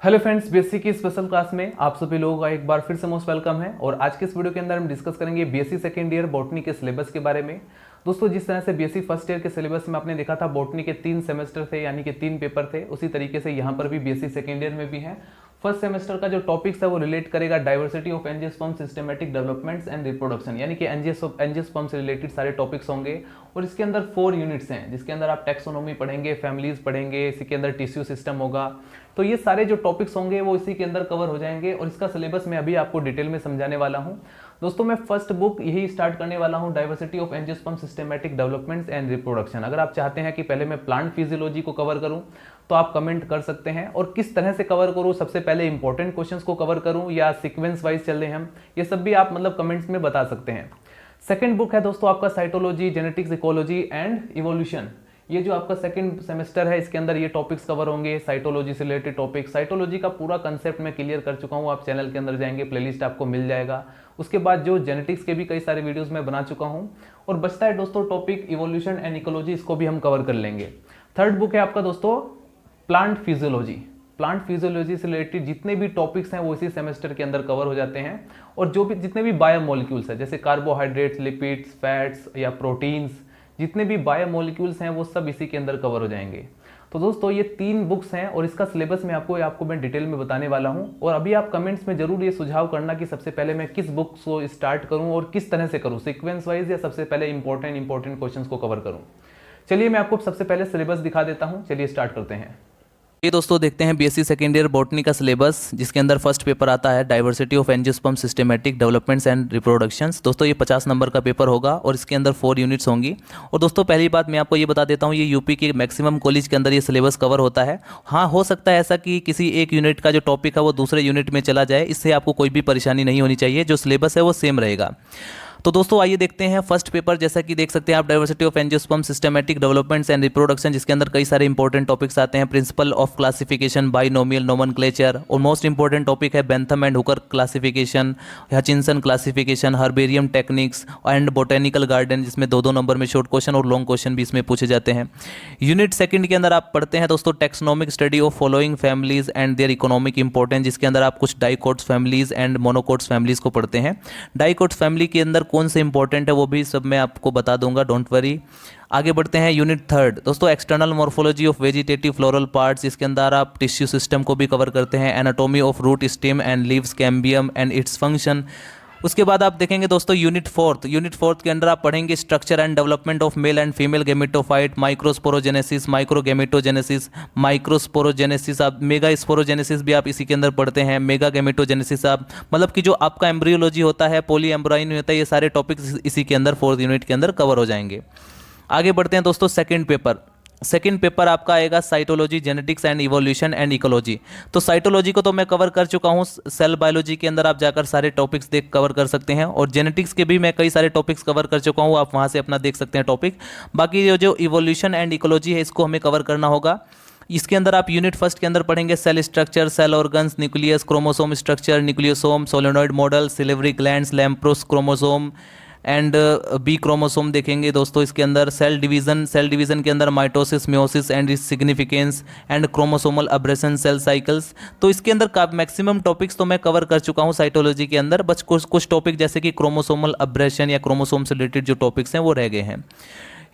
Hello friends, BSc की special class में आप सभी लोगों का एक बार फिर से मोस्ट वेलकम है। और आज के इस वीडियो के अंदर हम डिस्कस करेंगे बीएससी सेकेंड ईयर बॉटनी के सिलेबस के बारे में। दोस्तों, जिस तरह से बीएससी फर्स्ट ईयर के सिलेबस में आपने देखा था बॉटनी के 3 सेमेस्टर थे, यानी कि 3 पेपर थे, उसी तरीके से यहाँ पर भी बीएससी सेकेंड ईयर में भी है। फर्स्ट सेमेस्टर का जो टॉपिक्स है वो रिलेट करेगा diversity of angiosperm, systematic developments and reproduction, यानी कि एंजियोस्पर्म से रिलेटेड सारे टॉपिक्स होंगे। और इसके अंदर 4 यूनिट्स हैं, जिसके अंदर आप टैक्सोनॉमी पढ़ेंगे, फैमिलीज पढ़ेंगे, इसी के अंदर टिश्यू सिस्टम होगा। तो ये सारे जो टॉपिक्स होंगे वो इसी के अंदर कवर हो जाएंगे और इसका सिलेबस मैं अभी आपको डिटेल में समझाने वाला हूँ। दोस्तों, मैं फर्स्ट बुक यही स्टार्ट करने वाला हूँ, diversity of angiosperm, systematic developments and reproduction. अगर आप चाहते हैं कि पहले मैं प्लांट फिजियोलॉजी को कवर करूँ तो आप कमेंट कर सकते हैं। और किस तरह से कवर करूँ, सबसे पहले इंपॉर्टेंट क्वेश्चंस को कवर करूँ या सीक्वेंस वाइज चल रहे हम, ये सब भी आप कमेंट्स में बता सकते हैं। सेकेंड बुक है दोस्तों आपका cytology, genetics, ecology and evolution. ये जो आपका सेकंड सेमेस्टर है इसके अंदर ये टॉपिक्स कवर होंगे, साइटोलॉजी से रिलेटेड टॉपिक। साइटोलॉजी का पूरा कंसेप्ट मैं क्लियर कर चुका हूँ, आप चैनल के अंदर जाएंगे, प्लेलिस्ट आपको मिल जाएगा। उसके बाद जो जेनेटिक्स के भी कई सारे वीडियोस मैं बना चुका हूँ। और बचता है दोस्तों टॉपिक इवोल्यूशन एंड इकोलॉजी, इसको भी हम कवर कर लेंगे। थर्ड बुक है आपका दोस्तों प्लांट फिजियोलॉजी। प्लांट फिजियोलॉजी से रिलेटेड जितने भी टॉपिक्स हैं वो इसी सेमेस्टर के अंदर कवर हो जाते हैं। और जो भी जितने भी बायोमोलिक्यूल्स हैं, जैसे कार्बोहाइड्रेट्स, लिपिड्स, फैट्स या प्रोटीन्स, जितने भी बायोमोलिक्यूल्स हैं वो सब इसी के अंदर कवर हो जाएंगे। तो दोस्तों, ये 3 बुक्स हैं और इसका सिलेबस मैं आपको मैं डिटेल में बताने वाला हूं। और अभी आप कमेंट्स में जरूर ये सुझाव करना कि सबसे पहले मैं किस बुक को स्टार्ट करूं और किस तरह से करूं, सीक्वेंस वाइज या सबसे पहले इंपॉर्टेंट क्वेश्चंस को कवर करूं। चलिए मैं आपको सबसे पहले सिलेबस दिखा देता हूं, चलिए स्टार्ट करते हैं। ये दोस्तों देखते हैं बीएससी सेकेंड ईयर बॉटनी का सिलेबस, जिसके अंदर फर्स्ट पेपर आता है diversity of angiosperm, systematic developments and reproductions. दोस्तों ये 50 नंबर का पेपर होगा और इसके अंदर 4 यूनिट्स होंगी। और दोस्तों पहली बात मैं आपको ये बता देता हूँ, ये यूपी के मैक्सिमम कॉलेज के अंदर ये सिलेबस कवर होता है। हाँ, हो सकता है ऐसा कि किसी एक यूनिट का जो टॉपिक है वो दूसरे यूनिट में चला जाए, इससे आपको कोई भी परेशानी नहीं होनी चाहिए, जो सिलेबस है वो सेम रहेगा। तो दोस्तों आइए देखते हैं फर्स्ट पेपर। जैसा कि देख सकते हैं आप, diversity of angiosperm, systematic developments and reproduction, जिसके अंदर कई सारे इंपॉर्टेंट टॉपिक्स आते हैं। Principle of classification, binomial nomenclature, और मोस्ट इंपॉर्टेंट टॉपिक है Bentham and Hooker classification, Hutchinson classification, herbarium techniques and botanical garden, जिसमें 2-2 नंबर में शॉर्ट क्वेश्चन और लॉन्ग क्वेश्चन भी इसमें पूछे जाते हैं। यूनिट सेकंड के अंदर आप पढ़ते हैं दोस्तों taxonomic study of following families and their economic importance, जिसके अंदर आप कुछ dicots families and monocots families को पढ़ते हैं। डाइकोट्स फैमिली के अंदर कौन से इंपॉर्टेंट है वो भी सब मैं आपको बता दूंगा, डोंट वरी। आगे बढ़ते हैं यूनिट थर्ड दोस्तों, external morphology of vegetative floral parts, इसके अंदर आप टिश्यू सिस्टम को भी कवर करते हैं। Anatomy of root, stem and leaves, cambium and its function. उसके बाद आप देखेंगे दोस्तों यूनिट फोर्थ के अंदर आप पढ़ेंगे structure and development of male and female gametophyte, microsporogenesis, microgametogenesis, microsporogenesis, आप मेगा स्पोरोजेनेसिस भी आप इसी के अंदर पढ़ते हैं। मेगा गेमेटोजेनेसिस आप कि जो आपका एम्ब्रियोलॉजी होता है, पॉली एम्ब्राइन होता है, ये सारे टॉपिक्स इसी के अंदर 4th यूनिट के अंदर कवर हो जाएंगे। आगे बढ़ते हैं दोस्तों सेकंड पेपर आपका आएगा cytology, genetics and evolution and ecology. तो साइटोलॉजी को तो मैं कवर कर चुका हूं, सेल बायोलॉजी के अंदर आप जाकर सारे टॉपिक्स कवर कर सकते हैं। और जेनेटिक्स के भी मैं कई सारे टॉपिक्स कवर कर चुका हूं, आप वहां से अपना देख सकते हैं टॉपिक। बाकी जो इवोल्यूशन एंड इकोलॉजी है इसको हमें कवर करना होगा। इसके अंदर आप यूनिट फर्स्ट के अंदर पढ़ेंगे cell structure, cell organs, nucleus, chromosome structure, nucleosome, solenoid model, salivary glands, lampbrush chromosome and B chromosome देखेंगे दोस्तों। इसके अंदर सेल डिवीजन के अंदर mitosis, meiosis and its significance and chromosomal aberration, cell cycles. तो इसके अंदर का मैक्सिमम टॉपिक्स तो मैं कवर कर चुका हूं साइटोलॉजी के अंदर, बस कुछ टॉपिक जैसे कि क्रोमोसोमल अब्रेशन या क्रोमोसोम से रिलेटेड जो टॉपिक्स हैं वो रह गए हैं।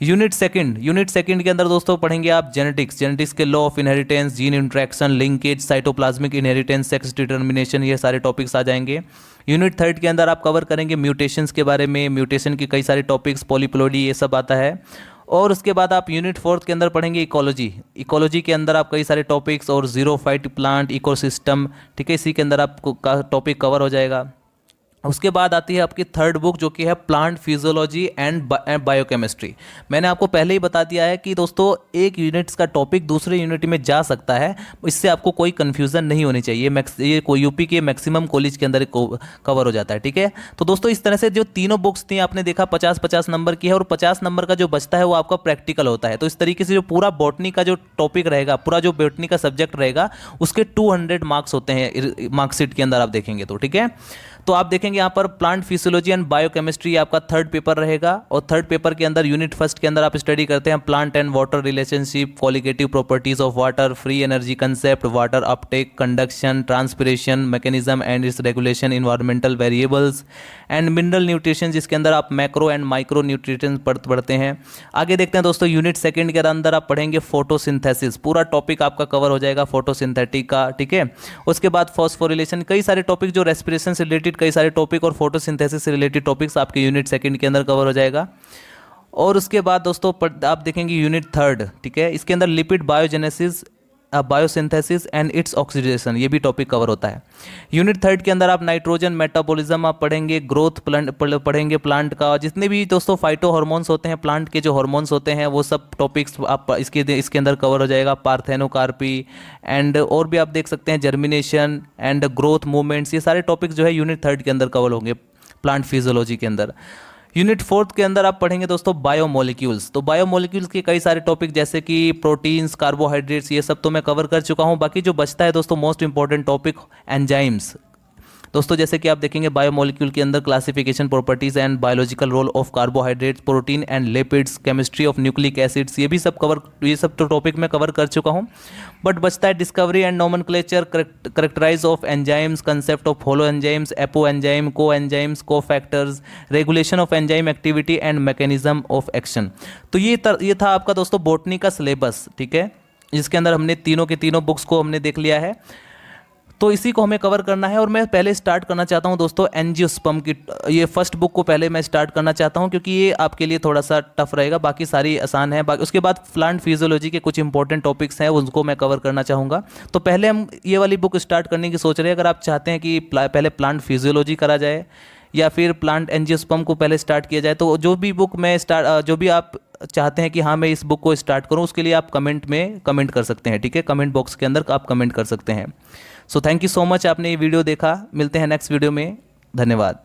यूनिट सेकंड के अंदर दोस्तों पढ़ेंगे आप जेनेटिक्स के law of inheritance, gene interaction, linkage, cytoplasmic inheritance, sex determination, ये सारे टॉपिक्स आ जाएंगे। यूनिट थर्ड के अंदर आप कवर करेंगे म्यूटेशंस के बारे में, म्यूटेशन के कई सारे टॉपिक्स, पॉलीप्लोइडी, ये सब आता है। और उसके बाद आप यूनिट फोर्थ के अंदर पढ़ेंगे इकोलॉजी के अंदर आप कई सारे टॉपिक्स और जीरोफाइट प्लांट इकोसिस्टम, ठीक है, इसी के अंदर आपको टॉपिक कवर हो जाएगा। उसके बाद आती है आपकी थर्ड बुक जो कि है प्लांट फिजियोलॉजी एंड बायोकेमिस्ट्री। मैंने आपको पहले ही बता दिया है कि दोस्तों एक यूनिट्स का टॉपिक दूसरे यूनिट में जा सकता है, इससे आपको कोई कन्फ्यूज़न नहीं होनी चाहिए। ये कोई यूपी के मैक्सिमम कॉलेज के अंदर कवर हो जाता है, ठीक है। तो दोस्तों इस तरह से जो तीनों बुक्स थी आपने देखा 50-50 नंबर की है, और 50 नंबर का जो बचता है वो आपका प्रैक्टिकल होता है। तो इस तरीके से जो पूरा बॉटनी का जो टॉपिक रहेगा, पूरा जो बॉटनी का सब्जेक्ट रहेगा, उसके 200 मार्क्स होते हैं मार्कशीट के अंदर आप देखेंगे तो, ठीक है। तो आप देखेंगे यहाँ पर प्लांट फिजियोलॉजी एंड बायोकेमिस्ट्री आपका थर्ड पेपर रहेगा, और थर्ड पेपर के अंदर यूनिट फर्स्ट के अंदर आप स्टडी करते हैं plant and water relationship, qualitative properties of water, free energy concept, water Uptake, conduction, transpiration mechanism and it's regulation, environmental variables and mineral nutrition, जिसके अंदर आप मैक्रो एंड माइक्रो न्यूट्रिशन पढ़ते हैं। आगे देखते हैं दोस्तों, यूनिट सेकंड के अंदर आप पढ़ेंगे फोटोसिंथेसिस, पूरा टॉपिक आपका कवर हो जाएगा फोटोसिंथेटिक का, ठीक है। उसके बाद फॉस्फोरिलेशन, कई सारे टॉपिक जो रेस्पिरेशन से रिलेटेड कई सारे टॉपिक और फोटोसिंथेसिस से रिलेटेड टॉपिक्स आपके यूनिट सेकंड के अंदर कवर हो जाएगा। और उसके बाद दोस्तों आप देखेंगे यूनिट थर्ड, ठीक है, इसके अंदर lipid biogenesis, biosynthesis and its oxidation, ये भी टॉपिक कवर होता है। यूनिट थर्ड के अंदर आप नाइट्रोजन मेटाबॉलिज्म आप पढ़ेंगे, ग्रोथ पढ़ेंगे प्लांट का, जितने भी दोस्तों फाइटो हार्मोन्स होते हैं, प्लांट के जो हार्मोन्स होते हैं वो सब टॉपिक्स आप इसके अंदर कवर हो जाएगा। पार्थेनोकार्पी एंड और भी आप देख सकते हैं जर्मिनेशन एंड ग्रोथ मूवमेंट्स, ये सारे टॉपिक्स जो है यूनिट थर्ड के अंदर कवर होंगे प्लांट फिजियोलॉजी के अंदर। यूनिट फोर्थ के अंदर आप पढ़ेंगे दोस्तों बायोमोलिक्यूल्स, तो बायोमोलिक्यूल्स के कई सारे टॉपिक जैसे कि प्रोटीन्स, कार्बोहाइड्रेट्स, ये सब तो मैं कवर कर चुका हूँ। बाकी जो बचता है दोस्तों मोस्ट इंपॉर्टेंट टॉपिक एंजाइम्स, दोस्तों जैसे कि आप देखेंगे बायोमोलिक्यूल के अंदर classification, properties and biological role of carbohydrates, protein and lipids, chemistry of nucleic acids, ये सब तो टॉपिक मैं कवर कर चुका हूँ। बट बचता है discovery and nomenclature, characterize of enzymes, concept of holoenzymes, apoenzyme, coenzymes, cofactors, regulation of enzyme activity and mechanism of action. तो ये था आपका दोस्तों बॉटनी का सिलेबस, ठीक है, जिसके अंदर हमने तीनों के तीनों बुक्स को हमने देख लिया है। तो इसी को हमें कवर करना है, और मैं पहले स्टार्ट करना चाहता हूं दोस्तों एंजियोस्पर्म की, ये फर्स्ट बुक को पहले मैं स्टार्ट करना चाहता हूं क्योंकि ये आपके लिए थोड़ा सा टफ रहेगा, बाकी सारी आसान है। बाकी उसके बाद प्लांट फिजियोलॉजी के कुछ इंपॉर्टेंट टॉपिक्स हैं उनको मैं कवर करना चाहूँगा। तो पहले हम ये वाली बुक स्टार्ट करने की सोच रहे हैं। अगर आप चाहते हैं कि पहले प्लांट फिजियोलॉजी करा जाए या फिर प्लांट एंजियोस्पर्म को पहले स्टार्ट किया जाए, तो जो भी आप चाहते हैं कि हाँ मैं इस बुक को स्टार्ट करूं, उसके लिए आप कमेंट में कमेंट कर सकते हैं, ठीक है, कमेंट बॉक्स के अंदर आप कमेंट कर सकते हैं। So thank you so much, आपने ये वीडियो देखा, मिलते हैं नेक्स्ट वीडियो में, धन्यवाद।